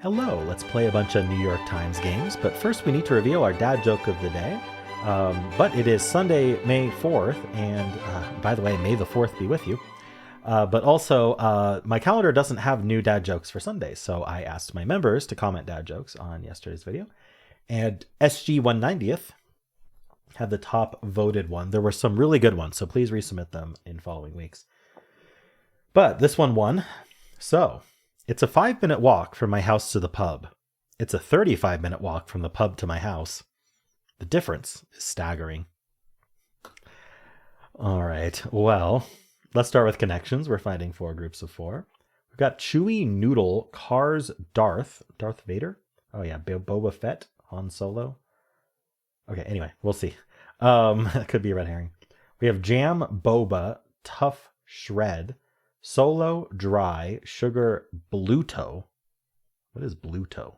Hello, let's play a bunch of New York Times games, but first we need to reveal our dad joke of the day. But it is Sunday, May 4th, and by the way, may the 4th be with you. But also, my calendar doesn't have new dad jokes for Sundays, so I asked my members to comment dad jokes on yesterday's video. And SG 190th had the top voted one. There were some really good ones, so please resubmit them in following weeks. But this one won. So, it's a 5-minute walk from my house to the pub. It's a 35-minute walk from the pub to my house. The difference is staggering. All right, well, let's start with connections. We're finding 4 groups of 4. We've got Chewie, Noodle, Cars, Darth Vader. Oh yeah, Boba Fett, Han Solo. Okay, anyway, we'll see. That could be a red herring. We have Jam, Boba, Tough, Shred, Solo, Dry, Sugar, Bluto. What is Bluto?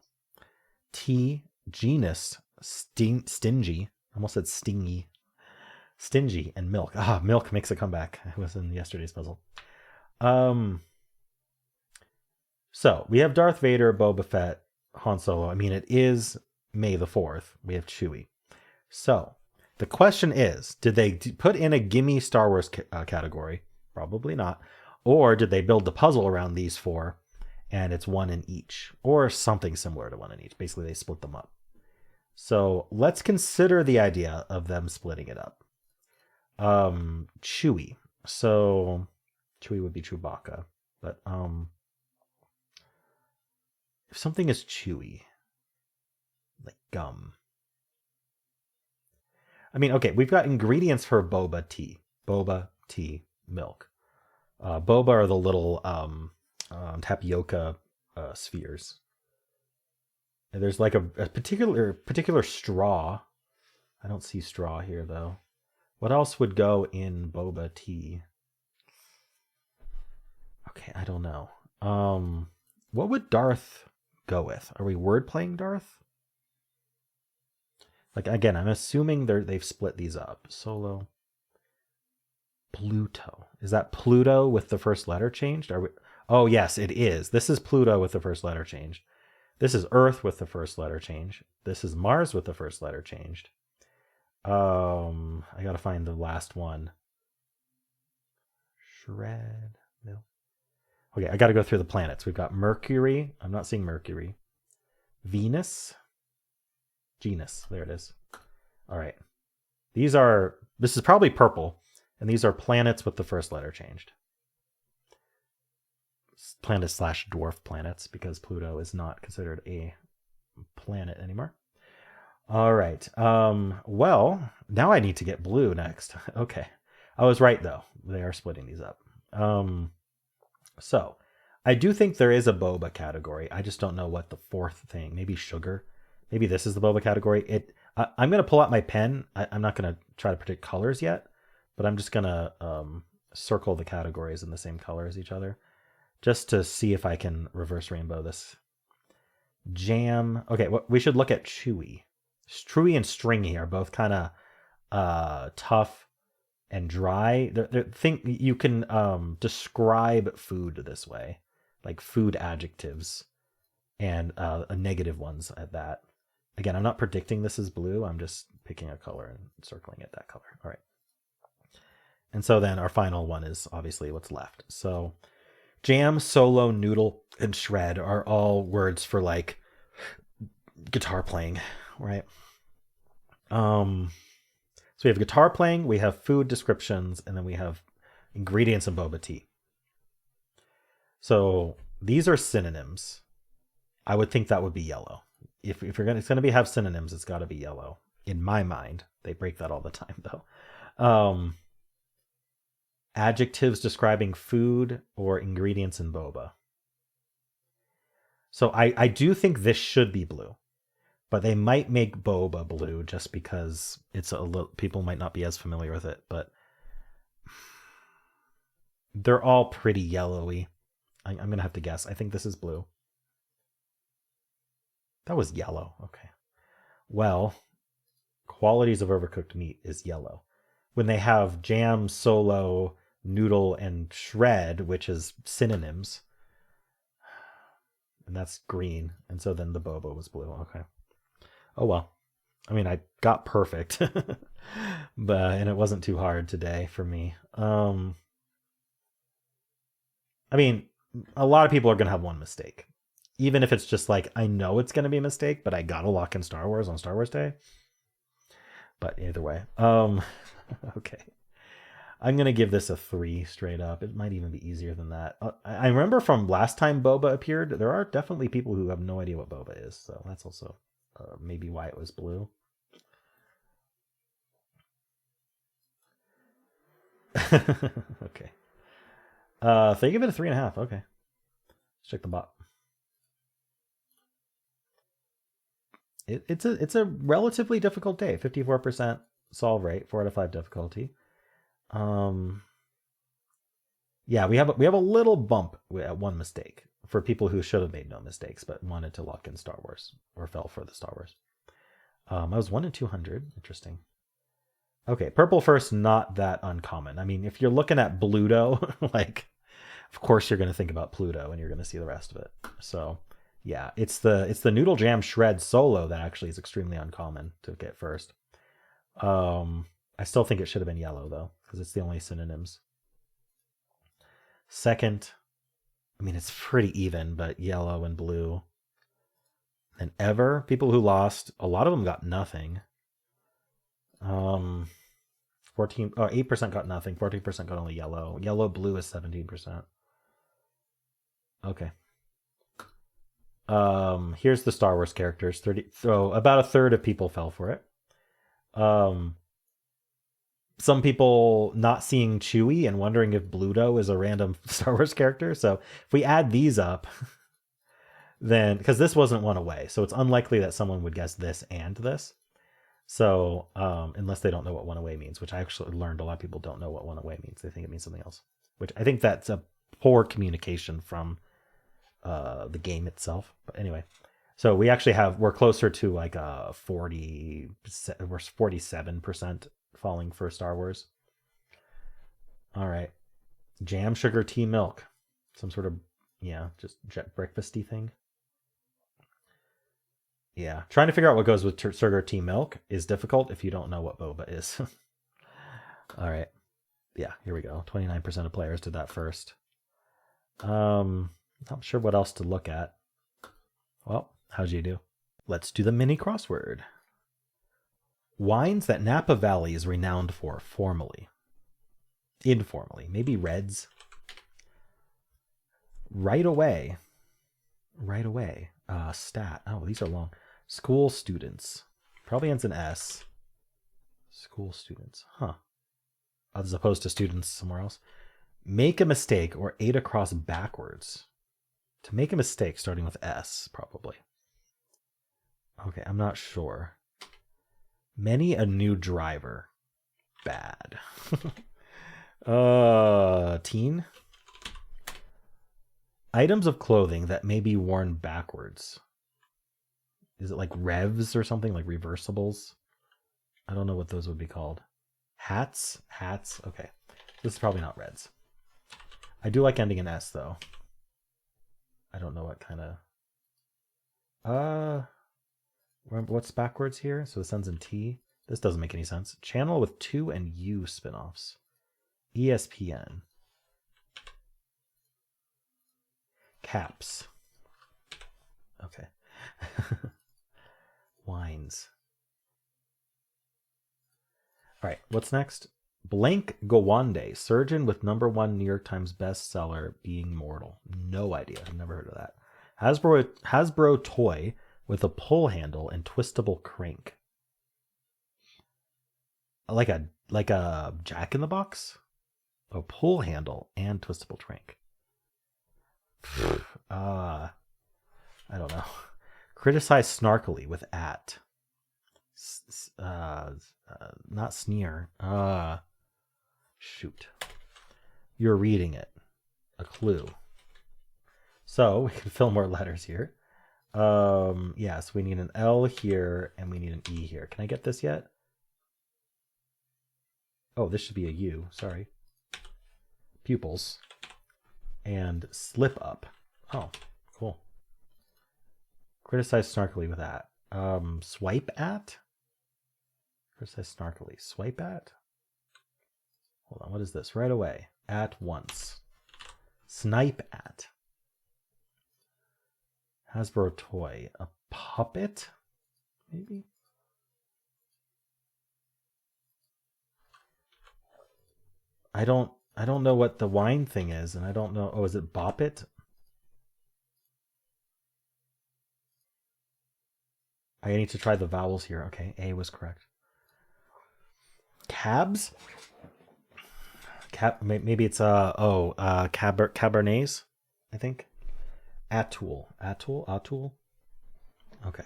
Tea, Genus, Stingy. I almost said Stingy. Stingy, and Milk. Ah, Milk makes a comeback. It was in yesterday's puzzle. So we have Darth Vader, Boba Fett, Han Solo. I mean, it is May the 4th. We have Chewie. So the question is, did they put in a gimme Star Wars category? Probably not. Or did they build the puzzle around these 4 and it's one in each? Or something similar to one in each. Basically, they split them up. So let's consider the idea of them splitting it up. Chewie. So Chewie would be Chewbacca. But if something is chewy, like gum. I mean, okay, we've got ingredients for boba tea. Boba, tea, milk. Boba are the little tapioca spheres. And there's like a particular straw. I don't see straw here though. What else would go in boba tea? Okay, I don't know. What would Darth go with? Are we word playing Darth? Like again, I'm assuming they've split these up. Solo. Pluto. Is that Pluto with the first letter changed? Are we? Oh, yes, it is. This is Pluto with the first letter changed. This is Earth with the first letter changed. This is Mars with the first letter changed. I gotta find the last one. Shred. No. Okay, I gotta go through the planets. We've got Mercury. I'm not seeing Mercury. Venus. Genus. There it is. All right. This is probably purple. And these are planets with the first letter changed. Planet / dwarf planets, because Pluto is not considered a planet anymore. All right. Well, now I need to get blue next. Okay. I was right, though. They are splitting these up. So I do think there is a boba category. I just don't know what the 4th thing. Maybe sugar. Maybe this is the boba category. I'm going to pull out my pen. I'm not going to try to predict colors yet. But I'm just going to circle the categories in the same color as each other, just to see if I can reverse rainbow this. Jam. Okay, we should look at Chewy. Chewy and Stringy are both kind of tough and dry. You can describe food this way, like food adjectives, and negative ones at that. Again, I'm not predicting this is blue. I'm just picking a color and circling it that color. All right. And so then our final one is obviously what's left. So Jam, Solo, Noodle, and Shred are all words for like guitar playing, right? So we have guitar playing, we have food descriptions, and then we have ingredients in boba tea. So these are synonyms. I would think that would be yellow. If it's going to have synonyms, it's got to be yellow. In my mind, they break that all the time though. Adjectives describing food or ingredients in boba. So I do think this should be blue, but they might make boba blue just because it's people might not be as familiar with it, but they're all pretty yellowy. I'm going to have to guess. I think this is blue. That was yellow. Okay. Well, qualities of overcooked meat is yellow. When they have Jam, Solo, Noodle, and Shred, which is synonyms, and that's green. And so then the boba was blue. Okay. Oh, well. I mean, I got perfect, and it wasn't too hard today for me. I mean, a lot of people are going to have one mistake. Even if it's just like, I know it's going to be a mistake, but I got to lock in Star Wars on Star Wars Day. But either way. Okay. I'm going to give this a 3 straight up. It might even be easier than that. I remember from last time Boba appeared, there are definitely people who have no idea what Boba is. So that's also maybe why it was blue. Okay. They give it a 3.5. Okay. Let's check the bot. It's a relatively difficult day. 54% solve rate, 4 out of 5 difficulty. Yeah, we have a little bump at one mistake for people who should have made no mistakes but wanted to lock in Star Wars or fell for the Star Wars. I was 1 in 200. Interesting. Okay, purple first, not that uncommon. I mean, if you're looking at Bluto, like, of course you're going to think about Pluto and you're going to see the rest of it. So, yeah, it's the Noodle Jam Shred Solo that actually is extremely uncommon to get first. I still think it should have been yellow, though, because it's the only synonyms. Second, I mean, it's pretty even, but yellow and blue. And ever, people who lost, a lot of them got nothing. 8% got nothing, 14% got only yellow. Yellow, blue is 17%. Okay. Here's the Star Wars characters. About a third of people fell for it. Some people not seeing Chewie and wondering if Bluto is a random Star Wars character. So if we add these up, then, because this wasn't one away, so it's unlikely that someone would guess this and this. So unless they don't know what one away means, which I actually learned a lot of people don't know what one away means. They think it means something else, which I think that's a poor communication from the game itself. But anyway, so we actually we're closer to like a 47% falling for Star Wars. All right. Jam, sugar, tea, milk. Some sort of, just breakfasty thing. Yeah. Trying to figure out what goes with sugar, tea, milk is difficult if you don't know what boba is. All right. Yeah, here we go. 29% of players did that first. Not sure what else to look at. Well, how'd you do? Let's do the mini crossword. Wines that Napa Valley is renowned for formally. Informally. Maybe reds. Right away. Stat. Oh, these are long. School students. Probably ends in S. School students. Huh. As opposed to students somewhere else. Make a mistake or 8 across backwards. To make a mistake starting with S, probably. Okay, I'm not sure. Many a new driver. Bad. Teen. Items of clothing that may be worn backwards. Is it like revs or something, like reversibles? I don't know what those would be called. Hats? Okay. This is probably not reds. I do like ending in S, though. I don't know what kind of... what's backwards here? So this ends in T. This doesn't make any sense. Channel with 2 and U spinoffs. ESPN. Caps. Okay. Wines. All right, what's next? Blank Gowande, surgeon with #1 New York Times bestseller, Being Mortal. No idea. I've never heard of that. Hasbro toy with a pull handle and twistable crank. Like a Jack in the Box? Oh, pull handle and twistable crank. I don't know. Criticize snarkily with at. Not sneer. Shoot. You're reading it. A clue. So we can fill more letters here. Yes, we need an L here and we need an E here. Can I get this yet? Oh, this should be a U. Sorry. Pupils. And slip up. Oh, cool. Criticize snarkily with at. Swipe at? Criticize snarkily. Swipe at? Hold on, what is this? Right away. At once. Snipe at. Hasbro toy. A puppet? Maybe? I don't know what the wine thing is, and I don't know. Oh, is it Bop It? I need to try the vowels here. Okay, A was correct. Cabs? Maybe it's Cabernets, I think. Atool. Okay.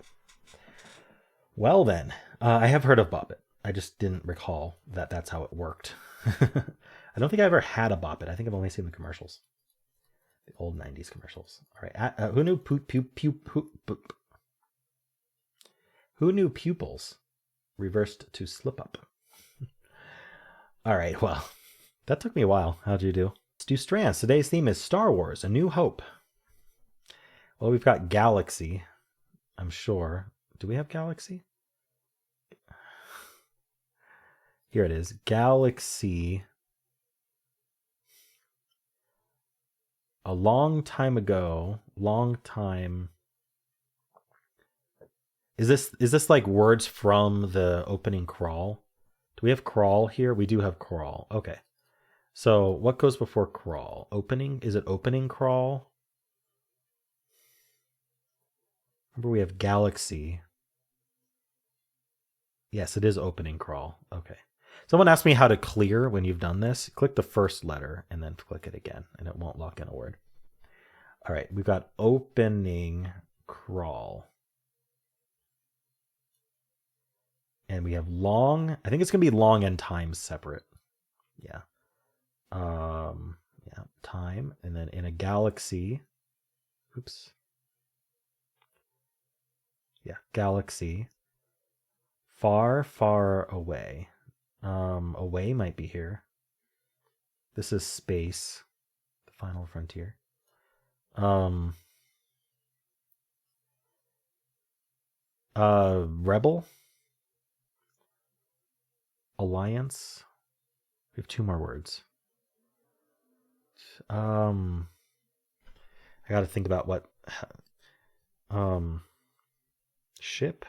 Well then, I have heard of Bop It. I just didn't recall that that's how it worked. I don't think I ever had a Bop It. I think I've only seen the commercials, the old '90s commercials. All right, who knew who knew pupils reversed to slip up? All right, well, that took me a while. How'd you do? Let's do Strands. Today's theme is Star Wars: A New Hope. Well, we've got Galaxy, I'm sure. Do we have Galaxy? Here it is. Galaxy. A long time ago. Long time. Is this like words from the opening crawl? Do we have crawl here? We do have crawl. Okay. So what goes before crawl? Opening? Is it opening crawl? Remember we have Galaxy. Yes, it is opening crawl. Okay. Someone asked me how to clear when you've done this. Click the first letter and then click it again, and it won't lock in a word. All right, we've got opening crawl. And we have long. I think it's going to be long and time separate. Yeah. Yeah, time. And then in a galaxy. Oops. Yeah, galaxy. Far, far away. Away might be here. This is space. The final frontier. Rebel. Alliance. We have two more words. I got to think about what. Ship.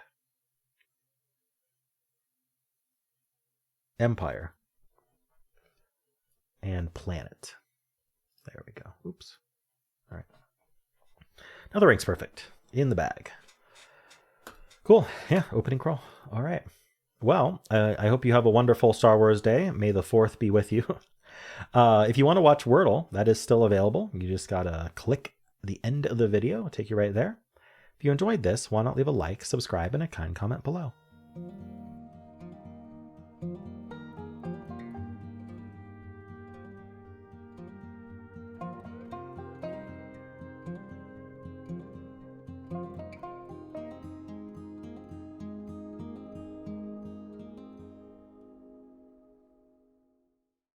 Empire. And planet. There we go. Oops. All right. Now the rank's perfect. In the bag. Cool. Yeah, opening crawl. All right. Well, I hope you have a wonderful Star Wars day. May the 4th be with you. If you want to watch Wordle, that is still available. You just got to click the end of the video. It'll take you right there. If you enjoyed this, why not leave a like, subscribe, and a kind comment below.